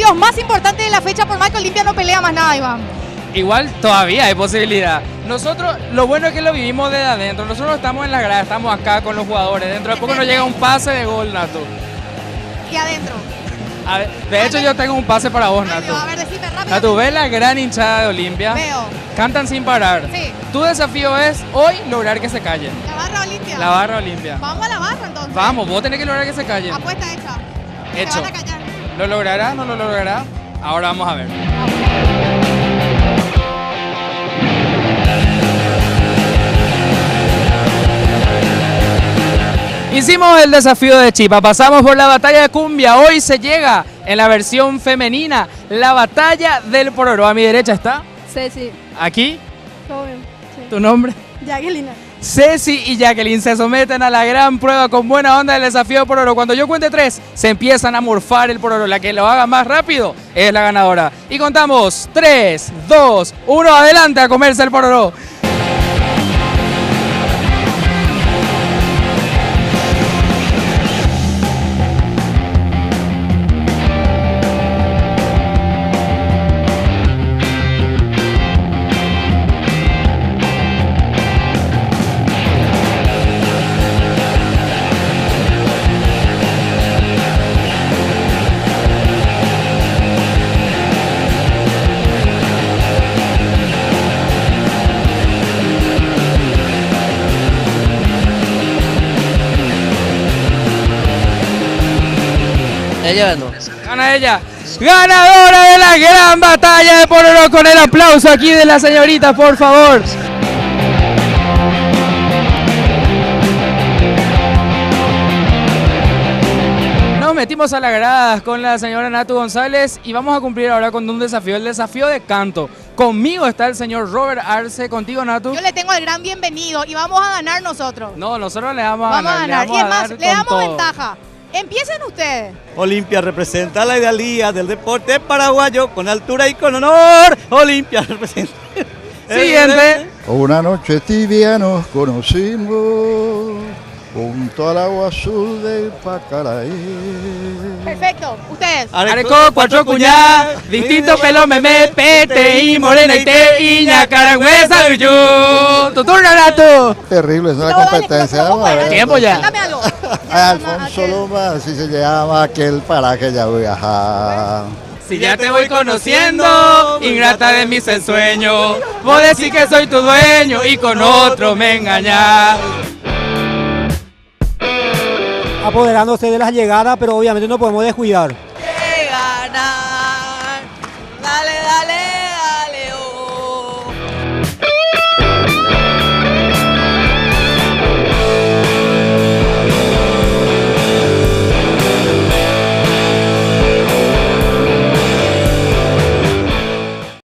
desafíos más importantes de la fecha, por más que Olimpia no pelea más nada, Iván. Igual todavía hay posibilidad. Nosotros, lo bueno es que lo vivimos desde adentro. Nosotros estamos en la grada, estamos acá con los jugadores. Dentro de poco nos llega un pase de gol, Nato. Y adentro. A ver, de hecho, yo tengo un pase para vos, Ay, Nato. Dios, a ver, decime rápido. Nato, ves la gran hinchada de Olimpia. Veo. Cantan sin parar. Sí. Tu desafío es hoy lograr que se callen. La barra Olimpia. La barra Olimpia. Vamos a la barra entonces. Vamos, vos tenés que lograr que se callen. Apuesta hecha. Hecho. Se van a callar. ¿Lo logrará? ¿No lo logrará? Ahora vamos a ver. Hicimos el desafío de Chipa, pasamos por la batalla de cumbia, hoy se llega en la versión femenina, la batalla del pororo. A mi derecha está, Ceci, aquí, todo bien. Sí. tu nombre. Jacqueline. Ceci y Jacqueline se someten a la gran prueba con buena onda del desafío de pororo. Cuando yo cuente 3, se empiezan a morfar el pororo. La que lo haga más rápido es la ganadora. Y contamos 3, 2, 1, adelante a comerse el pororo. Ella ganó. Gana ella. Ganadora de la gran batalla de pororo, con el aplauso aquí de las señoritas, por favor. Nos metimos a las gradas con la señora Natu González y vamos a cumplir ahora con un desafío, el desafío de canto. Conmigo está el señor Robert Arce, contigo, Natu. Yo le tengo el gran bienvenido y vamos a ganar nosotros. No, nosotros le vamos a Vamos a ganar. le Y es vamos a más, dar le con damos todo. ventaja. Empiecen ustedes. Olimpia representa la idealía del deporte paraguayo con altura y con honor. Olimpia representa. Siguiente. Una noche tibia nos conocimos junto al agua azul del Pacaraí. Perfecto. Ustedes. Areco, cuatro cuñadas, distinto pelo, meme, pete y morena y te, iña, carangüesa, uyú. Tu turno, Natu. Terrible, es una No, dale, competencia. no, Vamos a ver. Tiempo ya. Dame algo. Alfonso Loma, así se llama aquel paraje ya voy a viajar. Si ya te voy conociendo, ingrata de mis ensueños, vos decís que soy tu dueño y con otro me engañás. Apoderándose de las llegadas, pero obviamente no podemos descuidar. Que ganar. Dale, dale.